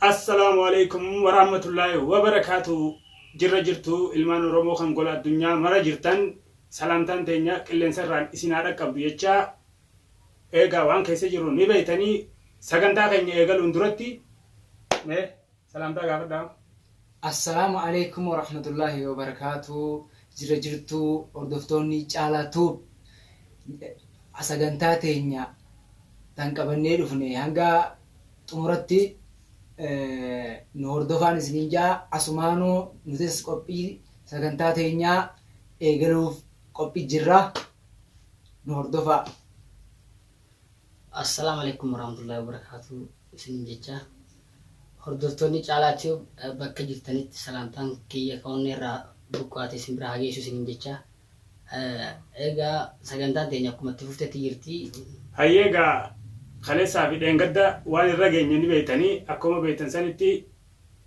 السلام عليكم ورحمة الله وبركاته. jirtu ilmaan oromoo kan gola addunyaa mara jirtan salaamtaan teenya qilleensarraan isin haadha qabdu jecha eegaa waan keessa jiru ni beeytanii sagantaa keenya eegaluun duratti salaamtaa gaafadhaa. Assalamu alaikum warahmatullahi wabarakatuh. Jirtu hordoftoonni caalatu sagantaa teenya tan qabannee dhufne hanga xumuratti nu hordofaan isiniin jaa asumaanoo nutis qophii sagantaa teenyaa eegaluuf qophii jirra nu hordofaa. Assalamu alaikum warahmatullahi wabarakatuh. Isiniin jecha hordoftoonni caalaatiif bakka jirtanitti salaamtaan kiyya kaa'uun irraa buqqaate isin bira haa geessu isiniin jecha egaa sagantaan teenya akkuma itti fuftetti jirti. Hayyeegaa kaleessaa fi dheengadda waan irra geenye ni beeytanii akkuma beeytan sanitti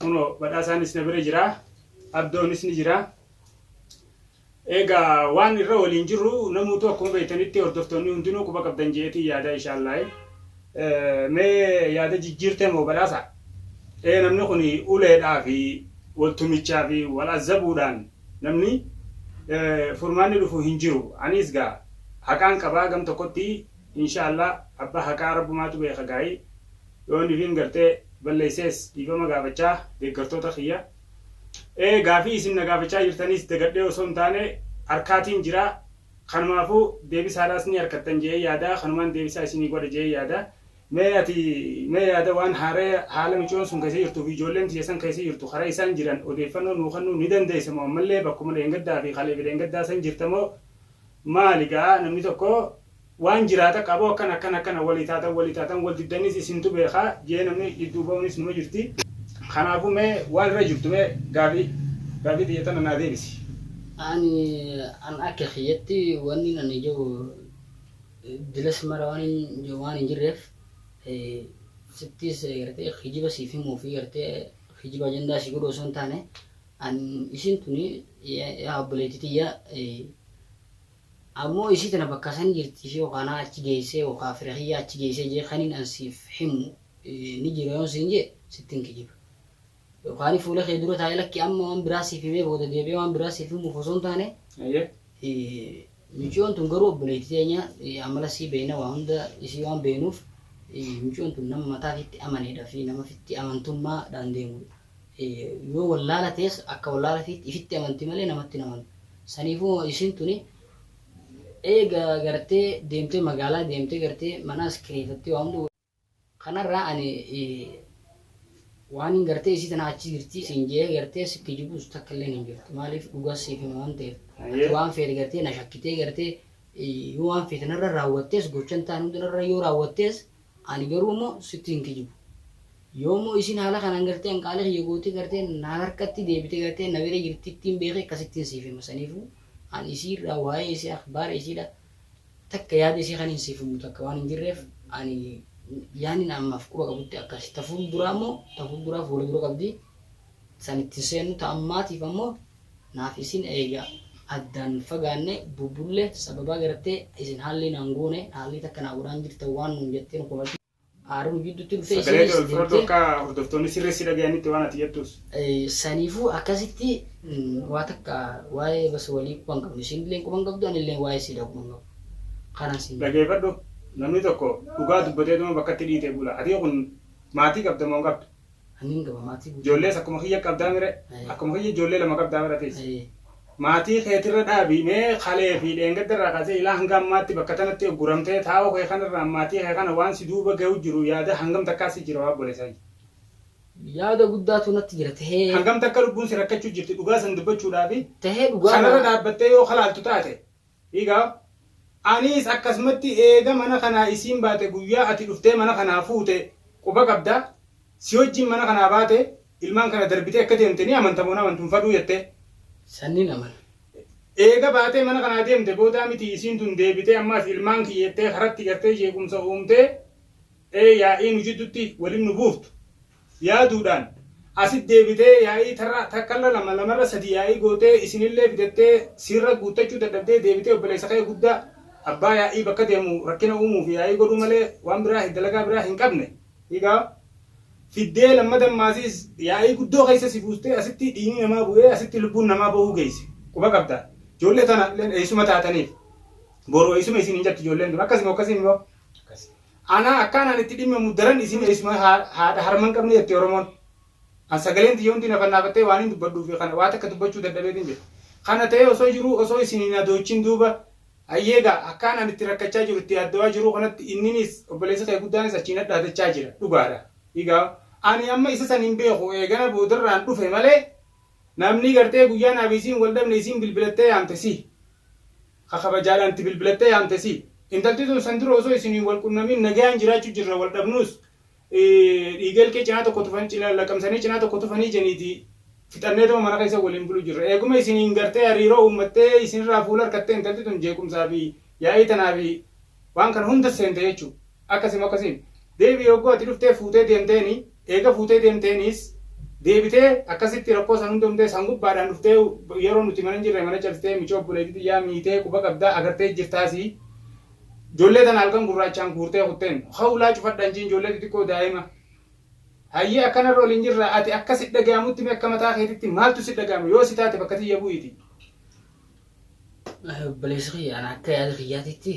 kunoo badhaasaanis na bira jira, abdoonis ni jira. Egaa waan irra waliin jirru namuutu akkuma beeytanitti hordoftoonni hundinuu quba qabdan jeetii yaada inshaallah. Mee yaada jijjiirtee moo badhaasa? Namni kun uleedhaa fi waltumichaa fi wal azzabuudhaan namni furmaanni dhufu hin jiru. Anis gaa haqaan qabaa gam tokkotti inshaallah abba haqaa rabbumaatu beeka gaa'ii yoon ifiin gartee balleessees dhiifama gaafachaa deeggartoota kiyya. Gaafii isin na gaafachaa jirtanis dagadhee osoo hin taane harkaatiin jira. Kanumaafuu deebisaadhaas ni harkattan jee yaada. Kanumaan deebisaa isinii godha jee yaada. Mee yaada waan haala micoon sun keessa jirtuu fi ijoolleen tiyyasan keessa jirtu karaa isaan jiran odeeffannoo nuu kennuu ni dandeessa moo ammallee bakkuma dheengaddaa fi kalee fi dheengaddaa san jirtamoo maali gaa namni tokko waan jiraata qabu akkana walii taatan wal diddanis isintu beekaa jee namni gidduu ba'uunis numa jirti. Kanaafuu mee waan irra jirtu mee gaafii xiyyatan naa deebisi. An akka kiyyatti wanni nan ijoo dilas mara waan hin jirreef sittis gartee kijiba siif himuu fi gartee kijiba ajandaa si godhu osoo hin taane isin tuni yaa obboleettitiyya ammoo isii tana bakka san jirti ishee yookaan achi geessee yookaan firahiyyaa achi geessee jee kaniin an siif himu ni jira yoon siin jee sittin kijiba. Yookaan fuula kee dura taa'ee lakki amma waan biraa siif himee booda deebi'ee waan biraa siif himuuf osoo hin taane michoon tun garuu obboleettii teenya amala sii beena waa hunda isii waan beenuuf michoon tun nama mataafitti amaneedha fi nama fitti amantummaadhaan deemudha. Yoo wallaala ta'es akka wallaalaatiitti ifitti amanti malee namatti namantu. Saniifuu isin tuni eega gartee deemtee magaalaa deemtee gartee manaas kireeffattee waa hunda kanarraa ani waan hin gartee isii tana achi jirti siin jee gartee sitti jibuus takka illee hin jirtu. Maaliif dhugaas siif hima waan ta'eef waan feete gartee na shakkitee gartee yoo waan feete narra raawwattees gochan ta'an hundarra yoo raawwattees ani garuu immoo sitti hin kijibu. Yoommoo isin haala kanaan gartee hanqaalee kiyya gootee gartee na harkatti deebitee gartee na bira jirti ittiin beekee akkasittiin siif hima. Saniifuu ani isiirraa waa'ee isii akhbaara isiidha takka yaada isii kan hin siif himu takka waan hin jirreef ani yaani ammaaf quba qabutti akkasi. Tafuul duraa immoo tafuul duraa fuula dura qabdi sanittiin seennu ta'ammaatiif ammoo naaf isin eegaa addaan fagaanne bubbullee sababaa gartee isin haalli naan goone haalli takka naa godhaan jirtan waan nuun jettee nu qobatti aaruun gidduutti dhufee isinis deemtee hordoftoonni sirreessi dhaga'anitti waan ati jettus. Saniifuu akkasitti waa takka waa'ee basa walii quban qabdu isin illee quban qabdu ani illee waa'ee siidha quban qabdu. Kanaan siin dhageeffadhu namni tokko dhugaa dubbatee dhuma bakkatti dhiitee bula. Ati kun maatii qabda moo qabdu? Ani qaba maatii. Ijoollees akkuma kiyya qabdaa mire akkuma kiyya ijoollee lama qabdaa biratees. Maatii keetirra dhaabii mee kalee fi dheengaddarraa kaasee ilaa hanga ammaatti bakka tanatti guramtee taa'uu kee kanarraa maatii kee kana waan si duuba ga'u jiru yaada hangam takkaa si jira waa boleessaa jiru. Yaada guddaatu natti jira tahee. Hangam takka lubbuun si rakkachuu jirti dhugaa san dubbachuudhaafi. Tahee dhugaa. Kanarra dhaabbattee yoo kalaaltu taate. Egaa anis akkasumatti eega mana kanaa isiin baate guyyaa ati dhuftee mana kanaa fuute quba qabda si wajjin mana kanaa baate ilmaan kana darbitee akka deemte ni amantamuun amantuun fadhuu jettee. Sanniin amana. Eega baatee mana kanaa deemte boodaa miti isiin tun deebitee ammaas ilmaan kiyyettee karatti gartee jeequmsa uumtee yaa'ii nu jidduutti waliin nu buuftu yaaduudhaan asit deebitee yaa'ii takkalla lamarra sadi yaa'ii gootee isinillee fidattee sirra guuttachuu dadhabdee deebitee obboleessa kee guddaa abbaa yaa'ii bakka deemu rakkina uumuuf yaa'ii godhuu malee waan biraa dalagaa biraa hin qabne. Egaa fiddee lammadan maasis yaa'ii guddoo keessa si buustee asitti dhiigni namaa bu'ee asitti lubbuun namaa bahuu geesse quba qabda ijoollee tana eessuma taataniif boroo eessuma isin hin jatti ijoolleen dura akkasuma akkasiin immoo ana akkanaan itti dhimmamu daran isin eessuma haadha harman qabne jettee Oromoon an sagaleen xiyyoon tina fannaafattee waan hin dubbadhuu fi kana waan akka dubbachuu dadhabeetiin jedhe kana ta'ee osoo jiruu osoo isin hin adoochin duuba ayyeega akkanaan itti rakkachaa jiru itti addawaa jiru kanatti inninis obboleessa kee guddaanis achiin dhaadachaa jira dhugaadha egaa ani amma isa san hin beeku eegana boodarraan dhufe malee namni gartee guyyaa naaf isiin wal dhabne isiin bilbilattee yaamte si kakabajaadhaan itti bilbilattee yaamte si intalti tun san dura osoo isin wal qunnamiin nagayaan jiraachuu jirra wal dhabnuus dhiigal kee cinaa tokko tufanii cinaa laqamsanii cinaa tokko tufanii jeniiti fixannee tuma mana keessa waliin bulu jirra eeguma isiniin gartee hariiroo uummattee isinirraa fuula harkattee intalti tun jeequmsaa fi yaa'ii tanaa fi waan kana hunda seente jechuudha akkasiin deebii yoggoo ati dhuftee fuutee deemteeni eega fuutee deemteenis deebitee akkasitti rakkoo san hunda humtee san gubbaadhaan dhuftee yeroo nuti mana jirre mana cabsitee michoo obboleetti yaa miitee quba qabdaa agartee jirtaasi ijoollee tana halkan gurraachaan guurtee kutteen hawlaa cufadhaan jiin ijoollee xixiqqoo daa'ima hayyee akkanarra waliin jirra ati akka si dhaga'amutti mee akka mataa keetitti maaltu si dhaga'ama yoo si taate bakka tiyya bu'iiti. Obboleessa kiyya ana akka yaada kiyyaatitti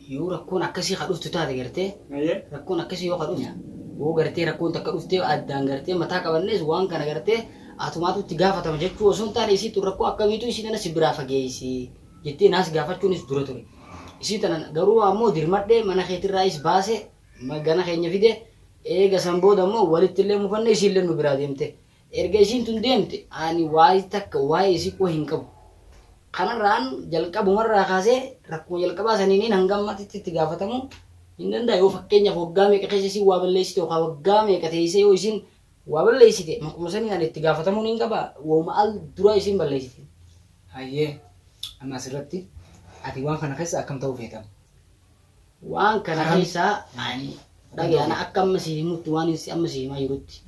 yoo rakkoon akkasii kadhuftu taate gartee rakkoon akkasii yoo kadhuftu woo gartee rakkoon takka dhuftee addaan gartee mataa qabannees waan kana gartee atumaatu itti gaafatama jechuu osoo hin taane isiitu rakkoo akkamiitu isii tana si biraa fageessi jettee naas gaafachuunis dura ture. Isii tana garuu ammoo dirmadhee mana keetirraayis baase gana keenya fide eega san booda ammoo walitti illee mufanne isiillee nu biraa deemte erga isiin tun deemte ani waa'ee takka waa'ee isii qoo hin qabu. Kanarraan jalqabumarraa kaasee rakkoo jalqabaa saniiniin hanga ammatitti itti gaafatamu hin danda'a yoo fakkeenyaaf waggaa meeqa keessa isiin waa balleessite yookaan waggaa meeqa teessee yoo isiin waa balleessite makuma sanii ani itti gaafatamuun hin qaba wooma al dura isiin balleessite. Hayyee amma asirratti ati waan kana keessa akkam ta'uu feetama? Waan kana keessa ani dhaga'ana akka amma si himutti waan amma si himaa jirutti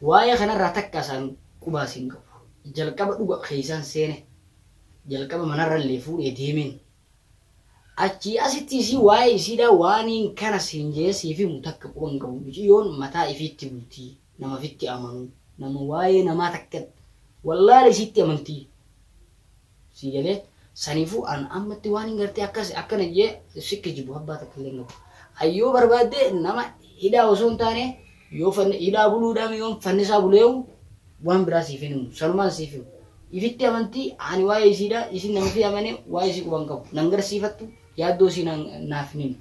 waa'ee kanarraa takka isaan qubaa siin qabu. Jalqaba dhuga keessaan seene jalqaba manarra illee fuudhee deemeen achi asitti isii waa'ee isiidha waan kana siin jeesii fi mutakka quban qabu biyyoon mataa ifiitti bultii nama fitti amanu nama waa'ee namaa takka wallaahi isiitti amantii si galee saniifuu an ammatti waan hin gartee akkas akkana jee sikki jibu abbaa takka illee qabu ayyoo barbaadde nama hidhaa osoo hin taane yoo hidhaa buluudhaan yoo fannisaa buleewu waan biraa siif hin himu sanumaan siif himu ifitti amantii ani waa'ee isiidha isin nama fi amane waa'ee isii quban qabu nan garsiifattu yaaddoo isii naaf hin himu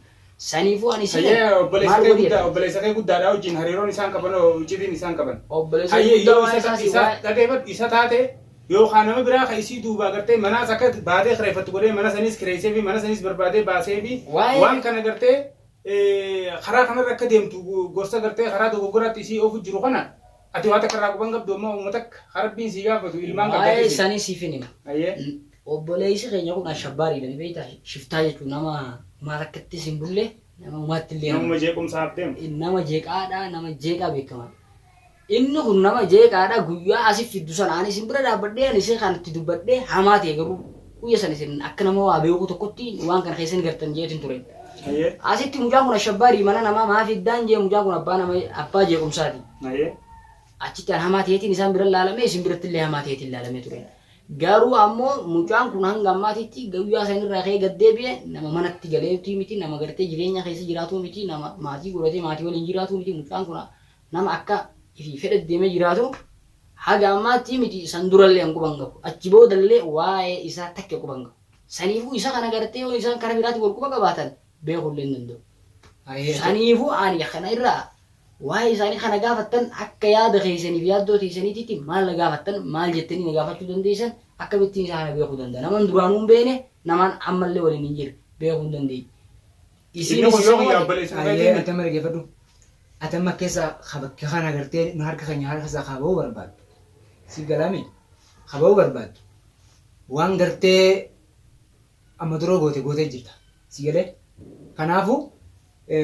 saniifuu ani si obboleessa kee guddaadhaa wajjin hariiroon isaan qaban iccitiin isaan qaban obboleessa guddaa isa taate yookaan nama biraa kan isii duuba agartee manaas akka baatee kireeffattu godhee mana sanis kireessee fi mana sanis barbaadee baasee fi waan kana gartee karaa kanarra akka deemtu gorsa gartee karaa dogoggoraatti isii oofu jiru kana ati waan takka irraa quban qabdu ammoo uummata harabbiin sii gaafatu ilmaan qabda. Waa'ee isaanii siif hin himu. Obboleessi keenya kun ashabbaariidha ni beektaa shiftaa jechuun nama maal akkatti sin bulle nama uumatti illee nama jeequmsaaf deemu. Nama jeeqaadha nama jeeqaa beekamaa. Inni kun nama jeeqaadha guyyaa asif fiddu sana ani isin bira dhaabbadhee ani isee kanatti dubbadhee hamaa ta'e garuu guyya sana isin akka nama waa beeku tokkotti waan kana keessan gartan jeetin ture. Asitti mucaan kun ashabbaarii mana namaa maa fiddaan jee mucaan kun abbaa jeequmsaati. Achitti hamaa ta'eetiin isaan bira laalame isin biratti illee hamaa ta'eetiin laalame ture. Garuu ammoo mucaan kun hanga ammaatitti guyyaa sanirraa ka'ee gaddeebi'e nama manatti galeetii miti nama gartee jireenya keessa jiraatu miti nama maatii godhatee maatii waliin jiraatu miti mucaan kun nama akka fedhe deemee jiraatu haga ammaatti miti san durallee an quban qabu achi boodallee waa'ee isaa takka quban qabu. Saniifuu isa kana gartee yoo isaan kara biraatti wal quba qabaatan beekullee hin danda'u. Saniifuu ani kana irraa waa'ee isaanii kana gaafattan akka yaada keessaniif yaaddoo keessaniititti maal na gaafattan maal jettanii na gaafachuu dandeessan akkamittiin isaa kana beekuu danda'a. Namaan duraanuu hin beekne namaan ammallee waliin hin jirre beekuu hin dandeenye. Ati amma dhaggeeffadhu. Ati amma keessa bakka kana agartee nu harka keenya harka isaa qabuu barbaadu. Si galame qabuu barbaadu. Waan gartee amma duroo gootee jirta. Si galee kanaafuu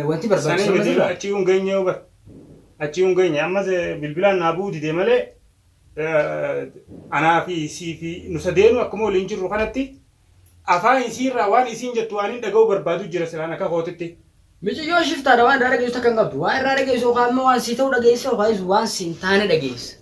wanti barbaachisu achi kun geenye hubar. Achi kun geenye ammas bilbilaan naa bu'uu didee malee anaa fi isii fi nu sadeenu akkuma waliin jirru kanatti afaan isiirraa waan isiin jettu waan hin dhaga'u barbaadu jira silaan akka kootitti. Miti yoo shiftaadha waan irraa dhageessu takka hin qabdu. Waan irraa dhageessu yookaan immoo waan si ta'u dhageessa yookaan waan si hin taane dhageessa.